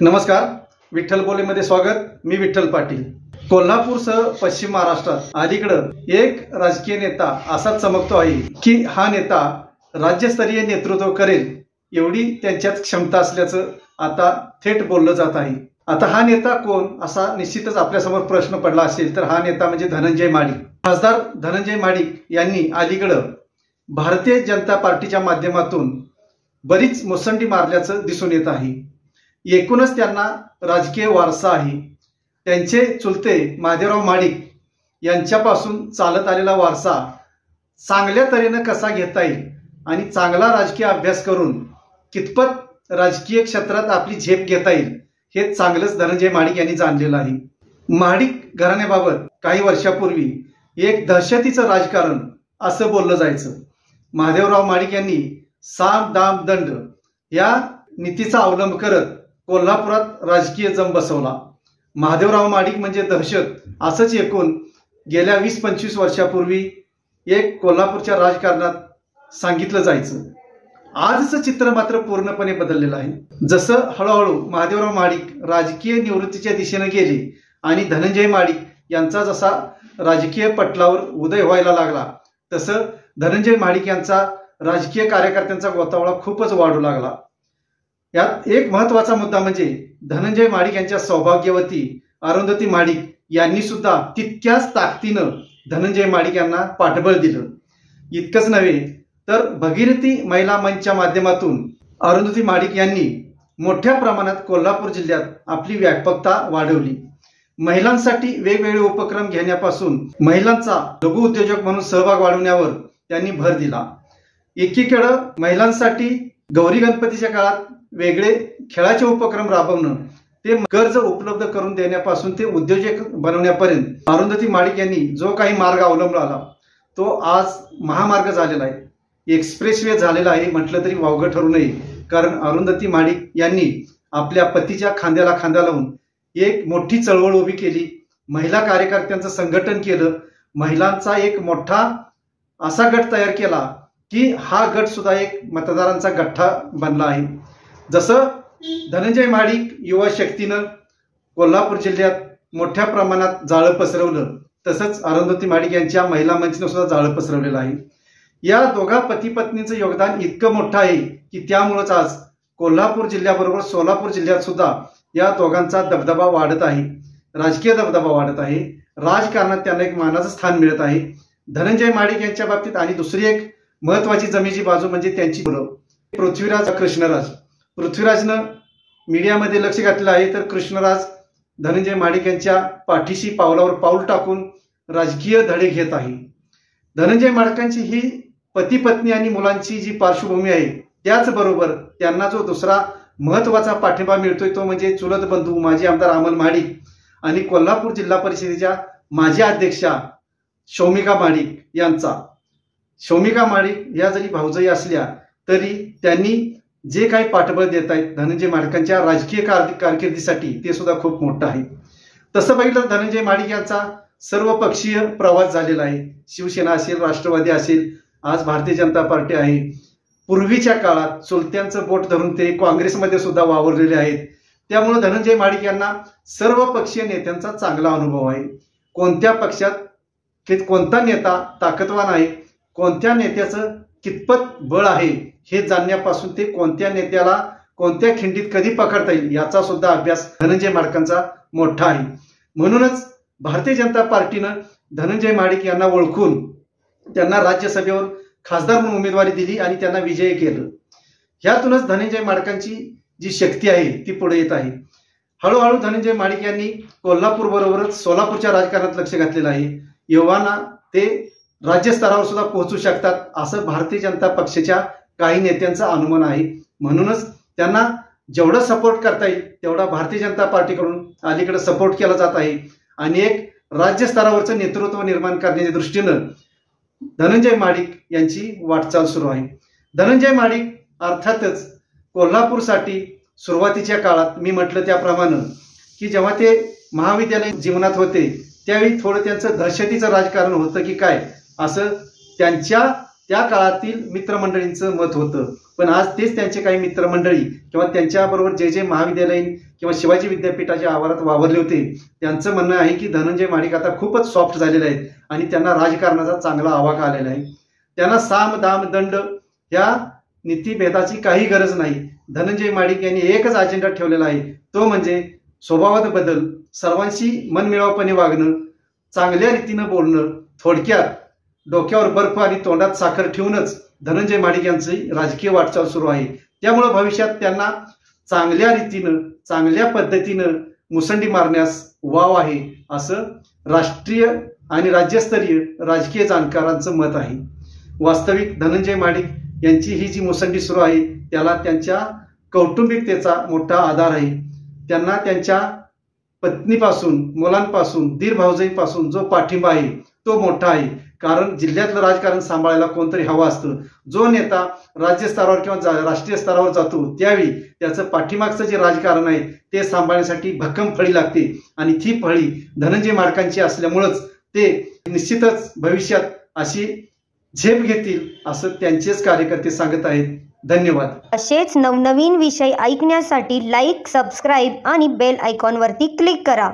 नमस्कार, विठ्ठल बोलेमध्ये स्वागत। मी विठ्ठल पाटील। कोल्हापूरसह पश्चिम महाराष्ट्रात अलीकडे एक राजकीय नेता असा चमकतो आहे की हा नेता राज्यस्तरीय नेतृत्व करेल एवढी त्यांच्यात क्षमता असल्याचं आता थेट बोललं जात आहे। आता हा नेता कोण असा निश्चितच आपल्यासमोर प्रश्न पडला असेल तर हा नेता म्हणजे धनंजय माडिक। खासदार धनंजय माडिक यांनी अलीकडे भारतीय जनता पार्टीच्या माध्यमातून बरीच मुसंडी मारल्याचं दिसून येत आहे। एकूणच त्यांना राजकीय वारसा आहे। त्यांचे चुलते महादेवराव माडिक यांच्यापासून चालत आलेला वारसा चांगल्या तऱ्हेने कसा घेता येईल आणि चांगला राजकीय अभ्यास करून कितपत राजकीय क्षेत्रात आपली झेप घेता येईल हे चांगलंच धनंजय माडिक यांनी जाणलेलं आहे। माडिक घराण्याबाबत काही वर्षापूर्वी एक दहशतीचं राजकारण असं बोललं जायचं। महादेवराव माडिक यांनी साम दाम दंड या नीतीचा अवलंब करत कोल्हापुरात राजकीय जम बसवला। महादेवराव माडिक म्हणजे दहशत असंच एकूण गेल्या 20-25 वर्षापूर्वी एक कोल्हापूरच्या राजकारणात सांगितलं जायचं। आजचं चित्र मात्र पूर्णपणे बदललेलं आहे। जसं हळूहळू महादेवराव माडिक राजकीय निवृत्तीच्या दिशेने गेले आणि धनंजय माडिक यांचा जसा राजकीय पटलावर उदय व्हायला लागला तसं धनंजय माडिक यांचा राजकीय कार्यकर्त्यांचा गोतावळा खूपच वाढू लागला। यात एक महत्त्वाचा मुद्दा म्हणजे धनंजय माडिक यांच्या सौभाग्यवती अरुंधती माडिक यांनी सुद्धा तितक्याच ताकदीनं धनंजय माडिक यांना पाठबळ दिलं। इतकंच नव्हे तर भगीरथी महिला मंचच्या माध्यमातून अरुंधती माडिक यांनी मोठ्या प्रमाणात कोल्हापूर जिल्ह्यात आपली व्यापकता वाढवली। महिलांसाठी वेगवेगळे उपक्रम घेण्यापासून महिलांचा लघु उद्योजक म्हणून सहभाग वाढवण्यावर त्यांनी भर दिला। एकीकडे महिलांसाठी गौरी गणपतीच्या काळात वेगळे खेळाचे उपक्रम राबवणं ते कर्ज उपलब्ध करून देण्यापासून ते उद्योजक बनवण्यापर्यंत अरुंधती माडिक यांनी जो काही मार्ग अवलंबला तो आज महामार्ग झालेला आहे, एक्सप्रेसवे झालेला आहे म्हटलं तरी वावगं ठरू नये। कारण अरुंधती माडिक यांनी आपल्या पतीच्या खांद्याला खांदा लावून एक मोठी चळवळ उभी केली, महिला कार्यकर्त्यांचं संघटन केलं, महिलांचा एक मोठा असा गट तयार केला की हा गट सुद्धा एक मतदारांचा गठ्ठा बनला आहे। जसं धनंजय माडिक युवा शक्तीनं कोल्हापूर जिल्ह्यात मोठ्या प्रमाणात जाळं पसरवलं तसंच अरुंधती माडिक यांच्या महिला मंचनं सुद्धा जाळं पसरवलेलं आहे। या दोघा पती पत्नीचं योगदान इतकं मोठं आहे की त्यामुळेच आज कोल्हापूर जिल्ह्याबरोबर सोलापूर जिल्ह्यात सुद्धा या दोघांचा दबदबा वाढत आहे, राजकीय दबदबा वाढत आहे, राजकारणात त्यांना एक मानाचं स्थान मिळत आहे। धनंजय माडिक यांच्या बाबतीत आणि दुसरी एक महत्वाची जमेची बाजू म्हणजे त्यांची मुलं पृथ्वीराज कृष्णराज। पृथ्वीराजनं मीडियामध्ये लक्ष घातलेलं आहे तर कृष्णराज धनंजय माडिक यांच्या पाठीशी पावलावर पाऊल टाकून राजकीय धडे घेत आहे। धनंजय माडिकांची ही पती पत्नी आणि मुलांची जी पार्श्वभूमी आहे त्याचबरोबर त्यांना जो दुसरा महत्वाचा पाठिंबा मिळतोय तो म्हणजे चुलत बंधू माजी आमदार अमल माडिक आणि कोल्हापूर जिल्हा परिषदेच्या माजी अध्यक्षा शौमिका माडिक यांचा। शौमिका माडिक या जरी भाऊजाई असल्या तरी त्यांनी जे काही पाठबळ देत आहेत धनंजय माडिकांच्या राजकीय कारकिर्दीसाठी ते सुद्धा खूप मोठं आहे। तसं बघितलं धनंजय माडिक यांचा सर्वपक्षीय प्रवास झालेला आहे। शिवसेना असेल, राष्ट्रवादी असेल, आज भारतीय जनता पार्टी आहे। पूर्वीच्या काळात चुलत्यांचं बोट धरून ते काँग्रेसमध्ये सुद्धा वावरलेले आहेत। त्यामुळे धनंजय माडिक यांना सर्व पक्षीय नेत्यांचा चांगला अनुभव आहे। कोणत्या पक्षात कोणता नेता ताकदवान आहे, कोणत्या नेत्याचं कितपत बळ आहे हे जाणण्यापासून ते कोणत्या नेत्याला कोणत्या खिंडीत कधी पकडता येईल याचा सुद्धा अभ्यास धनंजय माडिकांचा मोठा आहे। म्हणूनच भारतीय जनता पार्टीनं धनंजय माडिक यांना ओळखून त्यांना राज्यसभेवर खासदार म्हणून उमेदवारी दिली आणि त्यांना विजयी केलं। ह्यातूनच धनंजय माडिकांची जी शक्ती आहे ती पुढे येत आहे। हळूहळू धनंजय माडिक यांनी कोल्हापूर बरोबरच सोलापूरच्या राजकारणात लक्ष घातलेलं आहे। एव्हाना ते राज्यस्तरावर सुद्धा पोहोचू शकतात असं भारतीय जनता पक्षाच्या काही नेत्यांचा अनुमान आहे। म्हणूनच त्यांना जेवढा सपोर्ट करता येईल तेवढा भारतीय जनता पार्टीकडून अलीकडे सपोर्ट केला जात आहे आणि एक राज्य स्तरावरचं नेतृत्व निर्माण करण्याच्या दृष्टीनं धनंजय माडिक यांची वाटचाल सुरू आहे। धनंजय माडिक अर्थातच कोल्हापूरसाठी सुरुवातीच्या काळात मी म्हटलं त्याप्रमाणे की जेव्हा ते महाविद्यालय जीवनात होते त्यावेळी थोडं त्यांचं दहशतीचं राजकारण होतं की काय असं त्यांच्या त्या काळातील मित्रमंडळींचं मत होतं। पण आज तेच त्यांचे काही मित्रमंडळी किंवा त्यांच्याबरोबर जे महाविद्यालयीन किंवा शिवाजी विद्यापीठाच्या आवारात वावरले होते त्यांचं म्हणणं आहे की धनंजय महाडिक आता खूपच सॉफ्ट झालेले आहेत आणि त्यांना राजकारणाचा चांगला आवाका आलेला आहे. त्यांना साम दाम दंड ह्या नीतिभेदाची काही गरज नाही. धनंजय महाडिक यांनी एकच अजेंडा ठेवलेला आहे, तो म्हणजे स्वभावात बदल, सर्वांशी मनमिळावपणे वागणं, चांगल्या रीतीनं बोलणं. थोडक्यात डोक्यावर बर्फ आणि तोंडात साखर ठेवूनच धनंजय महाडिक यांची राजकीय वाटचाल सुरू आहे. त्यामुळे भविष्यात त्यांना चांगल्या रीतीनं चांगल्या पद्धतीनं मुसंडी मारण्यास वाव आहे असं राष्ट्रीय आणि राज्यस्तरीय राजकीय जाणकारांचं मत आहे. वास्तविक धनंजय महाडिक यांची ही जी मुसंडी सुरू आहे त्याला त्यांच्या कौटुंबिकतेचा मोठा आधार आहे. त्यांना त्यांच्या पत्नीपासून, मुलांपासून, दीर भाऊजाईंपासून जो पाठिंबा आहे तो मोठा आहे. कारण जिल्ह्यातलं राजकारण सांभाळायला कोणतरी हवं असतं. जो नेता राज्य स्तरावर किंवा राष्ट्रीय स्तरावर जातो त्यावेळी त्याचं पाठीमागचं जे राजकारण आहे ते सांभाळण्यासाठी भक्कम फळी लागते आणि ती फळी धनंजय महाडिकांची असल्यामुळंच ते निश्चितच भविष्यात अशी झेप घेतील असं त्यांचेच कार्यकर्ते सांगत आहेत. धन्यवाद. असेच नवनवीन विषय ऐकण्यासाठी लाईक, सबस्क्राईब आणि बेल आयकॉनवरती क्लिक करा.